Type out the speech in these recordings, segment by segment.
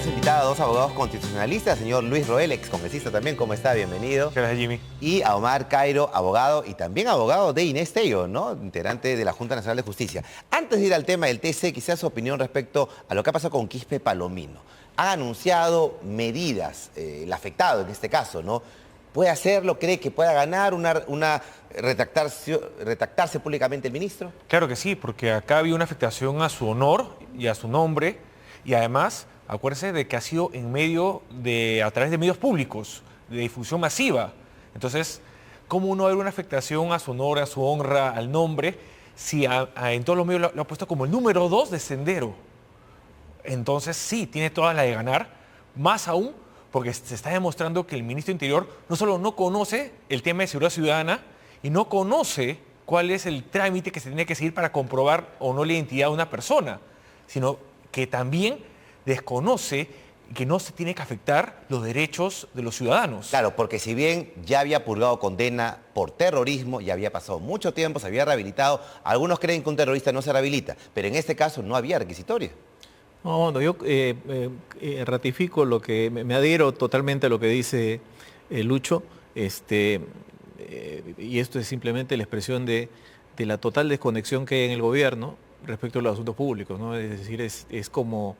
Hemos invitado a dos abogados constitucionalistas, señor Luis Roel, excongresista también, ¿cómo está? Bienvenido. Gracias, Jimmy. Y a Omar Cairo, abogado y también abogado de Inés Tello, ¿no? Integrante de la Junta Nacional de Justicia. Antes de ir al tema del TC, quizás su opinión respecto a lo que ha pasado con Quispe Palomino. Ha anunciado medidas, el afectado en este caso, ¿no? ¿Puede hacerlo? ¿Cree que pueda ganar retractarse públicamente el ministro? Claro que sí, porque acá había una afectación a su honor y a su nombre, y además, acuérdense de que ha sido a través de medios públicos, de difusión masiva. Entonces, ¿cómo no haber una afectación a su honor, a su honra, al nombre, si en todos los medios lo ha puesto como el número 2 de Sendero? Entonces, sí, tiene toda la de ganar, más aún porque se está demostrando que el ministro de Interior no solo no conoce el tema de seguridad ciudadana y no conoce cuál es el trámite que se tiene que seguir para comprobar o no la identidad de una persona, sino que también desconoce que no se tiene que afectar los derechos de los ciudadanos. Claro, porque si bien ya había purgado condena por terrorismo, ya había pasado mucho tiempo, se había rehabilitado, algunos creen que un terrorista no se rehabilita, pero en este caso no había requisitoria. No, bueno, yo ratifico lo que, me adhiero totalmente a lo que dice Lucho, y esto es simplemente la expresión de la total desconexión que hay en el gobierno respecto a los asuntos públicos, ¿no? Es decir, es como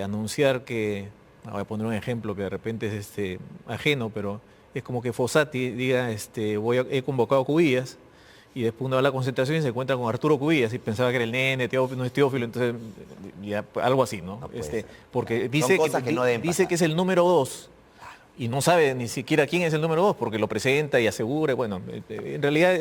anunciar que, voy a poner un ejemplo que de repente es ajeno, pero es como que Fossati diga, he convocado a Cubillas, y después uno va a la concentración y se encuentra con Arturo Cubillas y pensaba que era el nene, Teófilo, no es Teófilo, entonces ya, algo así, ¿no? Porque dice que es el número 2 y no sabe ni siquiera quién es el número 2 porque lo presenta y asegura, bueno, en realidad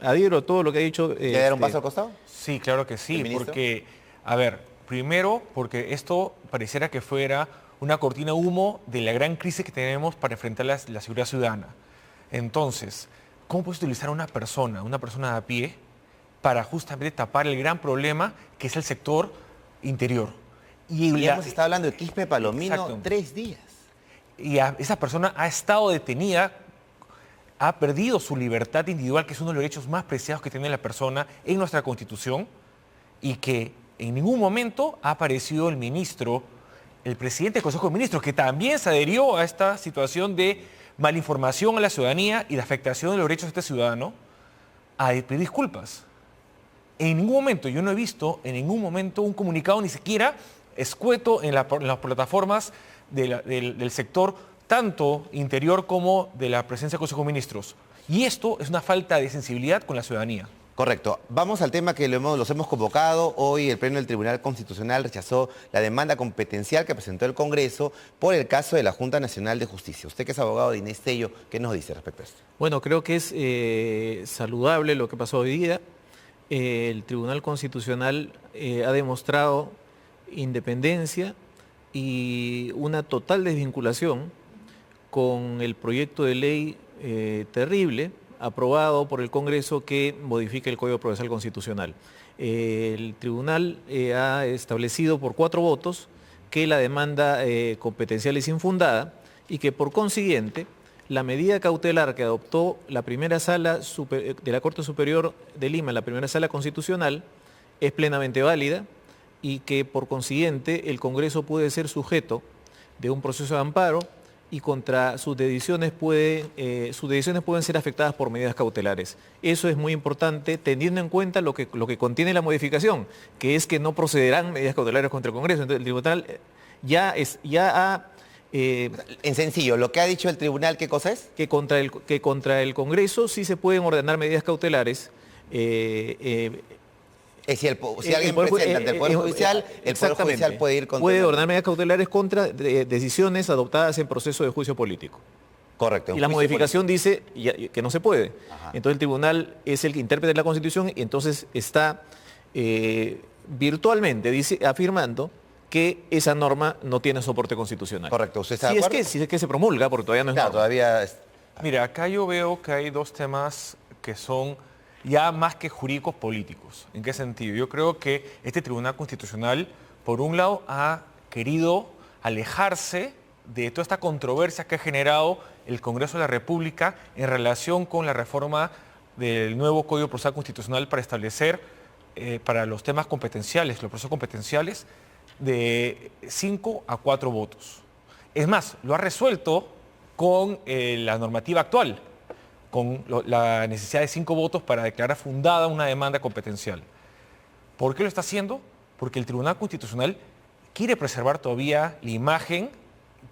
adhiero a todo lo que ha dicho. ¿Le dar un paso al costado? Sí, claro que sí, porque, a ver, primero porque esto pareciera que fuera una cortina de humo de la gran crisis que tenemos para enfrentar la seguridad ciudadana. Entonces, ¿cómo puedes utilizar a una persona de a pie, para justamente tapar el gran problema que es el sector interior? Y hemos estado hablando de Quispe Palomino. Exacto. 3 días. Y esa persona ha estado detenida, ha perdido su libertad individual, que es uno de los derechos más preciados que tiene la persona en nuestra Constitución, y que en ningún momento ha aparecido el ministro, el presidente del Consejo de Ministros, que también se adherió a esta situación de malinformación a la ciudadanía y de afectación de los derechos de este ciudadano, a pedir disculpas. En ningún momento, yo no he visto en ningún momento un comunicado ni siquiera escueto en las plataformas del sector, tanto interior como de la presencia del Consejo de Ministros. Y esto es una falta de sensibilidad con la ciudadanía. Correcto. Vamos al tema que los hemos convocado. Hoy el Pleno del Tribunal Constitucional rechazó la demanda competencial que presentó el Congreso por el caso de la Junta Nacional de Justicia. Usted que es abogado de Inés Tello, ¿qué nos dice respecto a esto? Bueno, creo que es saludable lo que pasó hoy día. El Tribunal Constitucional ha demostrado independencia y una total desvinculación con el proyecto de ley terrible aprobado por el Congreso que modifica el Código Procesal Constitucional. El Tribunal ha establecido por 4 votos que la demanda competencial es infundada y que por consiguiente la medida cautelar que adoptó la primera sala de la Corte Superior de Lima, la primera sala constitucional, es plenamente válida y que por consiguiente el Congreso puede ser sujeto de un proceso de amparo y contra sus decisiones pueden ser afectadas por medidas cautelares. Eso es muy importante, teniendo en cuenta lo que contiene la modificación, que es que no procederán medidas cautelares contra el Congreso. Entonces, el tribunal en sencillo, lo que ha dicho el tribunal, ¿qué cosa es? Que contra el Congreso sí se pueden ordenar medidas cautelares. Si alguien presenta ante el Poder Judicial, el Poder Judicial puede ir contra... Puede ordenar medidas cautelares contra decisiones adoptadas en proceso de juicio político. Correcto. Y la modificación dice que no se puede. Ajá. Entonces el tribunal es el que interpreta la Constitución y entonces está virtualmente afirmando que esa norma no tiene soporte constitucional. Correcto. ¿Usted está de acuerdo? Si es que se promulga, porque todavía no es norma. Todavía es... Mira, acá yo veo que hay 2 temas que son ya más que jurídicos políticos. ¿En qué sentido? Yo creo que este Tribunal Constitucional, por un lado, ha querido alejarse de toda esta controversia que ha generado el Congreso de la República en relación con la reforma del nuevo Código Procesal Constitucional para establecer, para los temas competenciales, los procesos competenciales, de 5 a 4 votos. Es más, lo ha resuelto con la normativa actual, con la necesidad de 5 votos para declarar fundada una demanda competencial. ¿Por qué lo está haciendo? Porque el Tribunal Constitucional quiere preservar todavía la imagen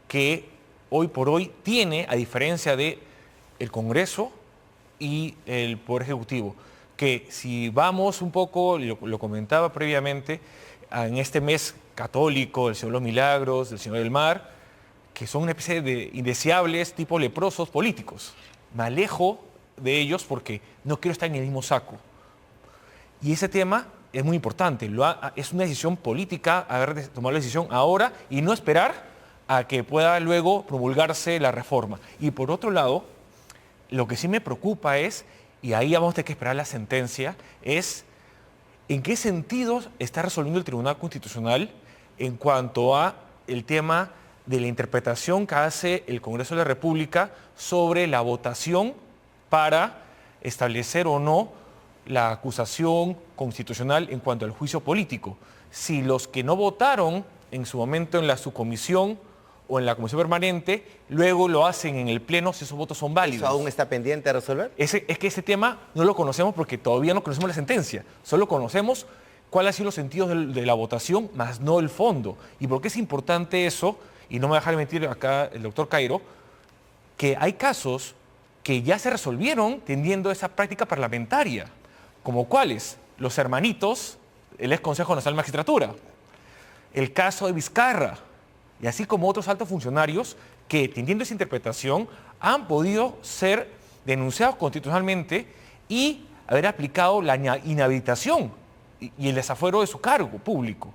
que hoy por hoy tiene, a diferencia del Congreso y el Poder Ejecutivo, que si vamos un poco, lo comentaba previamente, en este mes católico del Señor de los Milagros, del Señor del Mar, que son una especie de indeseables tipo leprosos políticos. Me alejo de ellos porque no quiero estar en el mismo saco. Y ese tema es muy importante, es una decisión política haber tomado la decisión ahora y no esperar a que pueda luego promulgarse la reforma. Y por otro lado, lo que sí me preocupa es, y ahí vamos a tener que esperar la sentencia, es en qué sentido está resolviendo el Tribunal Constitucional en cuanto a el tema de la interpretación que hace el Congreso de la República sobre la votación para establecer o no la acusación constitucional en cuanto al juicio político. Si los que no votaron en su momento en la subcomisión o en la comisión permanente, luego lo hacen en el pleno si esos votos son válidos. ¿Eso aún está pendiente de resolver? Es que ese tema no lo conocemos porque todavía no conocemos la sentencia. Solo conocemos cuáles han sido los sentidos de la votación, más no el fondo. ¿Y por qué es importante eso? Y no me va a dejar mentir acá el doctor Cairo, que hay casos que ya se resolvieron tendiendo esa práctica parlamentaria. ¿Como cuáles? Los hermanitos, el ex Consejo Nacional de Magistratura, el caso de Vizcarra, y así como otros altos funcionarios que, tendiendo esa interpretación, han podido ser denunciados constitucionalmente y haber aplicado la inhabilitación y el desafuero de su cargo público.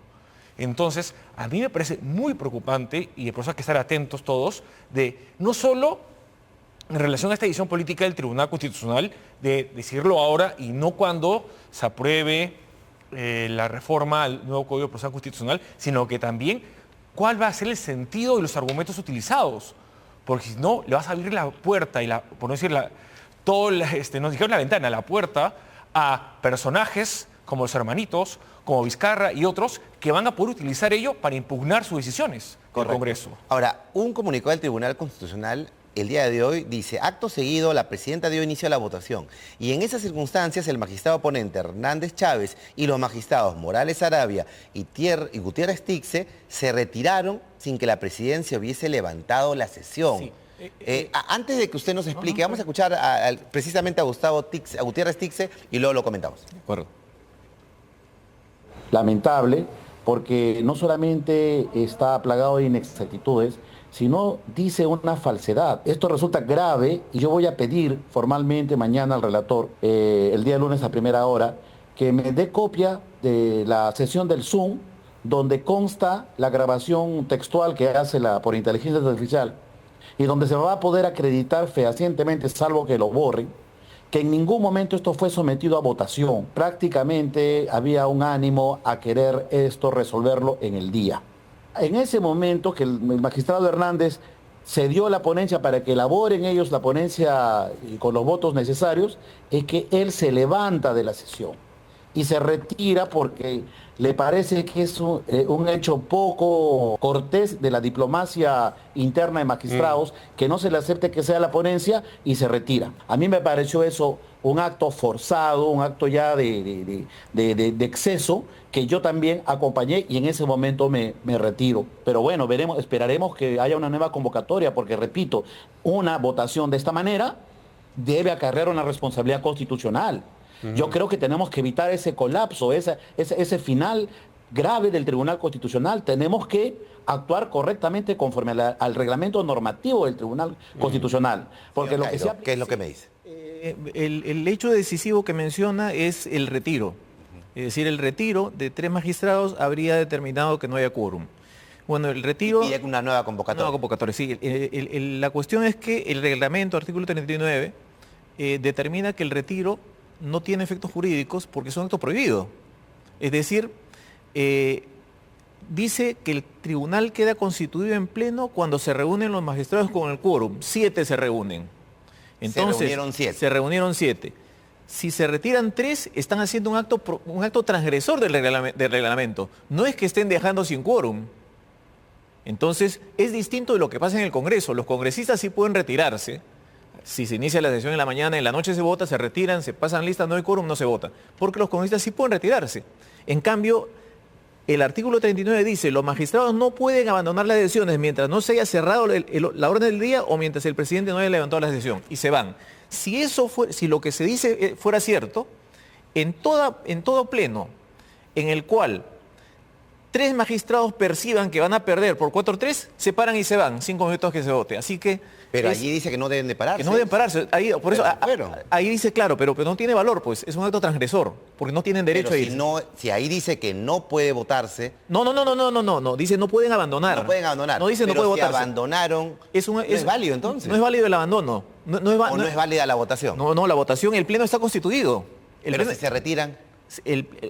Entonces, a mí me parece muy preocupante, y por eso hay que estar atentos todos, de no solo en relación a esta decisión política del Tribunal Constitucional, de decirlo ahora y no cuando se apruebe la reforma al nuevo Código Procesal Constitucional, sino que también cuál va a ser el sentido de los argumentos utilizados. Porque si no, le vas a abrir la puerta, por no decir nos dijeron la ventana, la puerta a personajes como los hermanitos, como Vizcarra y otros, que van a poder utilizar ello para impugnar sus decisiones del Congreso. Ahora, un comunicado del Tribunal Constitucional el día de hoy dice: acto seguido, la presidenta dio inicio a la votación y en esas circunstancias el magistrado ponente Hernández Chávez y los magistrados Morales Arabia y Gutiérrez Tixe se retiraron sin que la presidencia hubiese levantado la sesión. Sí. Antes de que usted nos explique, vamos a escuchar precisamente a Gutiérrez Tixe y luego lo comentamos. De acuerdo. Lamentable, porque no solamente está plagado de inexactitudes, sino dice una falsedad. Esto resulta grave y yo voy a pedir formalmente mañana al relator, el día lunes a primera hora, que me dé copia de la sesión del Zoom, donde consta la grabación textual que hace por inteligencia artificial y donde se va a poder acreditar fehacientemente, salvo que lo borren, que en ningún momento esto fue sometido a votación. Prácticamente había un ánimo a querer esto resolverlo en el día. En ese momento que el magistrado Hernández cedió la ponencia para que elaboren ellos la ponencia con los votos necesarios, es que él se levanta de la sesión y se retira porque le parece que es un hecho poco cortés de la diplomacia interna de magistrados, que no se le acepte que sea la ponencia y se retira. A mí me pareció eso un acto forzado, un acto ya de exceso, que yo también acompañé y en ese momento me retiro. Pero bueno, esperaremos que haya una nueva convocatoria, porque repito, una votación de esta manera debe acarrear una responsabilidad constitucional. Yo creo que tenemos que evitar ese colapso, ese final grave del Tribunal Constitucional. Tenemos que actuar correctamente conforme al reglamento normativo del Tribunal Constitucional. Porque Señor Cairo, ¿qué es lo que me dice? El hecho decisivo que menciona es el retiro. Es decir, el retiro de 3 magistrados habría determinado que no haya quórum. Bueno, el retiro... Y pide una nueva convocatoria. Nueva convocatoria, sí. La cuestión es que el reglamento, artículo 39, determina que el retiro no tiene efectos jurídicos porque son actos prohibidos. Es decir, dice que el tribunal queda constituido en pleno cuando se reúnen los magistrados con el quórum. 7 se reúnen. Entonces, se reunieron 7. Se reunieron 7. Si se retiran 3, están haciendo un acto transgresor del reglamento. No es que estén dejando sin quórum. Entonces, es distinto de lo que pasa en el Congreso. Los congresistas sí pueden retirarse. Si se inicia la sesión en la mañana, en la noche se vota, se retiran, se pasan listas, no hay quórum, no se vota. Porque los congresistas sí pueden retirarse. En cambio, el artículo 39 dice, los magistrados no pueden abandonar las sesiones mientras no se haya cerrado la orden del día o mientras el presidente no haya levantado la sesión. Y se van. Si lo que se dice fuera cierto, en todo pleno en el cual 3 magistrados perciban que van a perder por 4-3, se paran y se van, 5 minutos que se vote. Así que... Pero allí dice que no deben de pararse. Que no deben pararse. Por eso, ahí dice claro, pero no tiene valor, pues. Es un acto transgresor, porque no tienen derecho a irse. Si ahí dice que no puede votarse... No. Dice no pueden abandonar. No pueden abandonar. No dice no puede votarse. Abandonaron... ¿No es válido entonces? No es válido el abandono. ¿O no es válida la votación? No, la votación, el pleno está constituido. Pero si se retiran...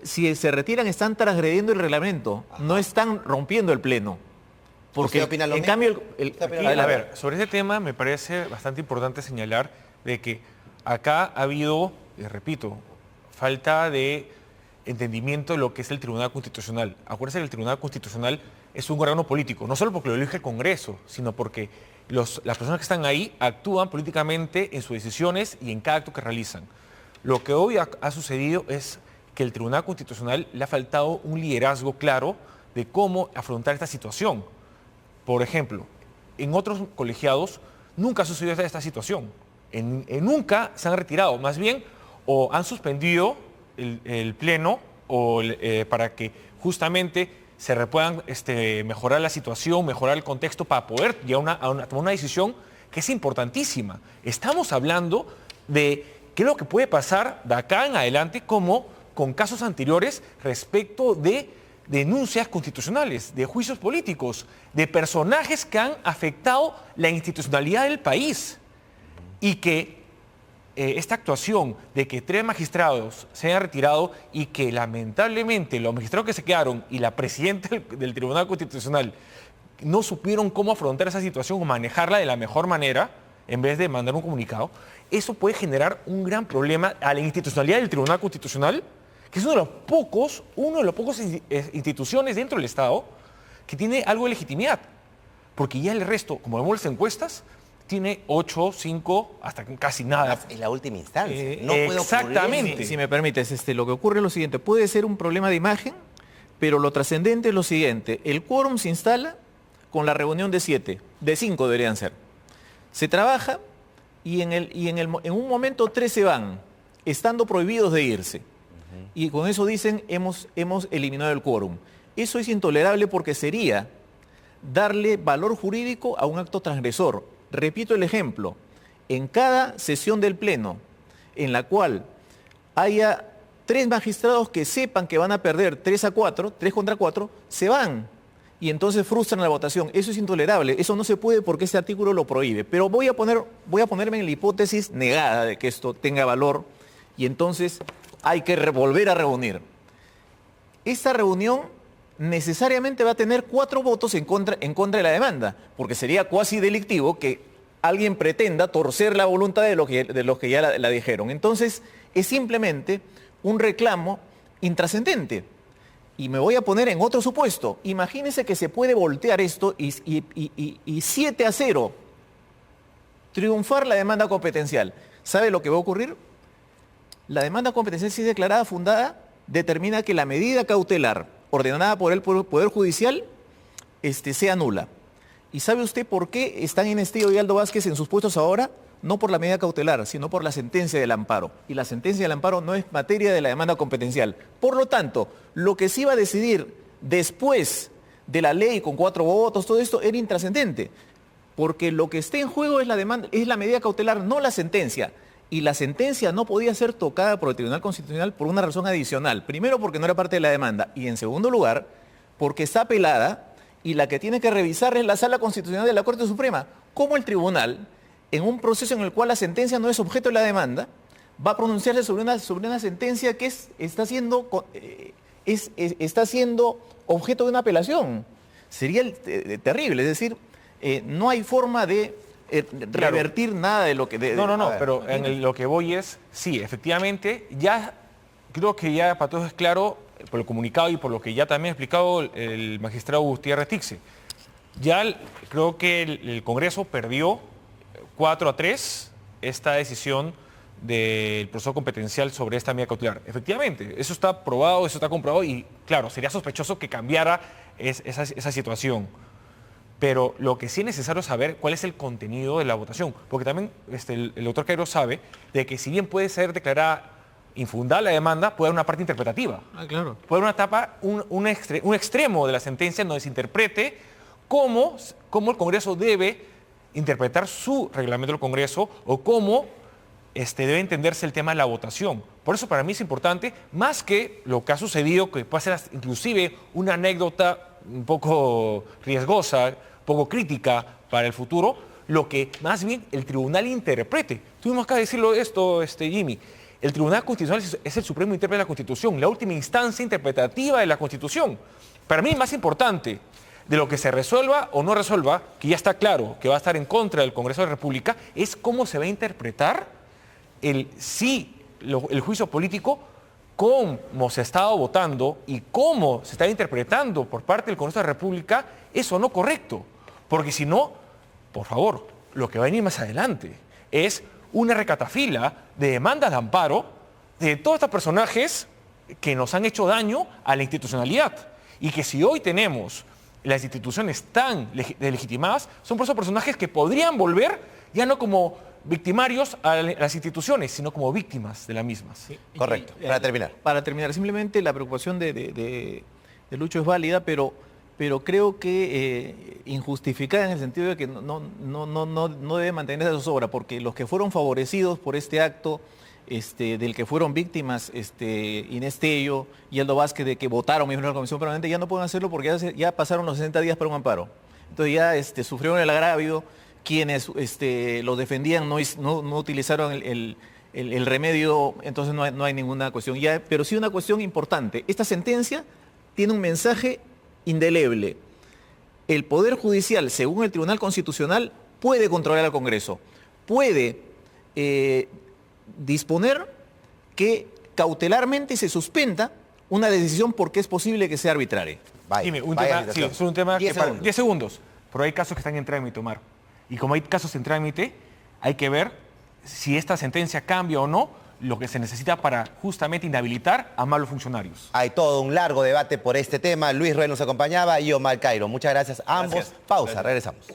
Si se retiran están transgrediendo el reglamento, no están rompiendo el pleno. Porque ¿Usted opina lo en mismo? cambio... A ver, sobre este tema me parece bastante importante señalar de que acá ha habido, repito, falta de entendimiento de lo que es el Tribunal Constitucional. Acuérdense que el Tribunal Constitucional es un órgano político, no solo porque lo elige el Congreso, sino porque las personas que están ahí actúan políticamente en sus decisiones y en cada acto que realizan. Lo que hoy ha sucedido es que el Tribunal Constitucional le ha faltado un liderazgo claro de cómo afrontar esta situación. Por ejemplo, en otros colegiados nunca ha sucedido esta situación. Nunca se han retirado, más bien, o han suspendido el pleno para que justamente se puedan mejorar la situación, mejorar el contexto para poder llegar a tomar una decisión que es importantísima. Estamos hablando de qué es lo que puede pasar de acá en adelante como con casos anteriores respecto de denuncias constitucionales, de juicios políticos, de personajes que han afectado la institucionalidad del país. Y que esta actuación de que 3 magistrados se hayan retirado y que lamentablemente los magistrados que se quedaron y la presidenta del Tribunal Constitucional no supieron cómo afrontar esa situación o manejarla de la mejor manera, en vez de mandar un comunicado, eso puede generar un gran problema a la institucionalidad del Tribunal Constitucional, que es una de las pocas instituciones dentro del Estado que tiene algo de legitimidad. Porque ya el resto, como vemos las encuestas, tiene 8, 5, hasta casi nada. Es la última instancia. No puede exactamente. Si me permites, lo que ocurre es lo siguiente. Puede ser un problema de imagen, pero lo trascendente es lo siguiente. El quórum se instala con la reunión de 7, de 5 deberían ser. Se trabaja y en un momento 3 se van, estando prohibidos de irse. Y con eso dicen, hemos eliminado el quórum. Eso es intolerable porque sería darle valor jurídico a un acto transgresor. Repito el ejemplo, en cada sesión del Pleno en la cual haya 3 magistrados que sepan que van a perder 3-4, 3 contra 4, se van y entonces frustran la votación. Eso es intolerable, eso no se puede porque este artículo lo prohíbe. Pero voy a ponerme en la hipótesis negada de que esto tenga valor y entonces hay que volver a reunir. Esta reunión necesariamente va a tener 4 votos en contra de la demanda, porque sería cuasi delictivo que alguien pretenda torcer la voluntad de los que ya la dijeron. Entonces, es simplemente un reclamo intrascendente. Y me voy a poner en otro supuesto. Imagínense que se puede voltear esto y 7-0 triunfar la demanda competencial. ¿Sabe lo que va a ocurrir? La demanda competencial, si es declarada fundada, determina que la medida cautelar ordenada por el Poder Judicial sea nula. ¿Y sabe usted por qué están Inestillo y Aldo Vázquez en sus puestos ahora? No por la medida cautelar, sino por la sentencia del amparo. Y la sentencia del amparo no es materia de la demanda competencial. Por lo tanto, lo que se iba a decidir después de la ley con 4 votos, todo esto era intrascendente. Porque lo que está en juego es la medida cautelar, no la sentencia. Y la sentencia no podía ser tocada por el Tribunal Constitucional por una razón adicional. Primero, porque no era parte de la demanda. Y en segundo lugar, porque está apelada y la que tiene que revisar es la Sala Constitucional de la Corte Suprema. ¿Cómo el tribunal, en un proceso en el cual la sentencia no es objeto de la demanda, va a pronunciarse sobre una sentencia que está siendo objeto de una apelación? Sería terrible. Es decir, no hay forma de revertir nada de lo que... No, ver, pero lo que voy es, sí, efectivamente, ya creo que ya para todos es claro, por el comunicado y por lo que ya también ha explicado el magistrado Gutiérrez Tixe, creo que el Congreso perdió 4-3 esta decisión del proceso competencial sobre esta medida cautelar. Efectivamente, eso está probado, eso está comprobado y claro, sería sospechoso que cambiara esa situación. Pero lo que sí es necesario saber cuál es el contenido de la votación, porque también el doctor Cairo sabe de que si bien puede ser declarada infundada la demanda, puede haber una parte interpretativa. Claro. Puede haber una etapa, un extremo de la sentencia donde se interprete cómo el Congreso debe interpretar su reglamento del Congreso o cómo debe entenderse el tema de la votación. Por eso para mí es importante, más que lo que ha sucedido, que puede ser inclusive una anécdota un poco riesgosa, poco crítica para el futuro, lo que más bien el tribunal interprete. Tuvimos que decirlo esto, Jimmy. El Tribunal Constitucional es el supremo intérprete de la Constitución, la última instancia interpretativa de la Constitución. Para mí, más importante de lo que se resuelva o no resuelva, que ya está claro que va a estar en contra del Congreso de la República, es cómo se va a interpretar el juicio político, cómo se ha estado votando y cómo se está interpretando por parte del Congreso de la República, eso no correcto. Porque si no, por favor, lo que va a venir más adelante es una recatafila de demandas de amparo de todos estos personajes que nos han hecho daño a la institucionalidad. Y que si hoy tenemos las instituciones tan deslegitimadas, son por esos personajes que podrían volver ya no como victimarios a las instituciones, sino como víctimas de las mismas. Sí. Correcto. Para terminar. Para terminar, simplemente la preocupación de Lucho es válida, pero creo que injustificada en el sentido de que no debe mantenerse a zozobra, porque los que fueron favorecidos por este acto, del que fueron víctimas Inés Tello y Aldo Vázquez, de que votaron miembros de la Comisión Permanente, ya no pueden hacerlo porque ya pasaron los 60 días para un amparo. Entonces ya sufrieron el agravio. Quienes los defendían no utilizaron el remedio, entonces no hay ninguna cuestión. Pero sí una cuestión importante. Esta sentencia tiene un mensaje indeleble. El Poder Judicial, según el Tribunal Constitucional, puede controlar al Congreso. Puede disponer que cautelarmente se suspenda una decisión porque es posible que sea arbitraria. Vaya, Dime, vaya sí, es un tema 10 segundos. 10 segundos. Pero hay casos que están en trámite, Omar. Y como hay casos en trámite, hay que ver si esta sentencia cambia o no lo que se necesita para justamente inhabilitar a malos funcionarios. Hay todo un largo debate por este tema. Luis Ruel nos acompañaba y Omar Cairo. Muchas gracias a ambos. Gracias. Pausa, regresamos.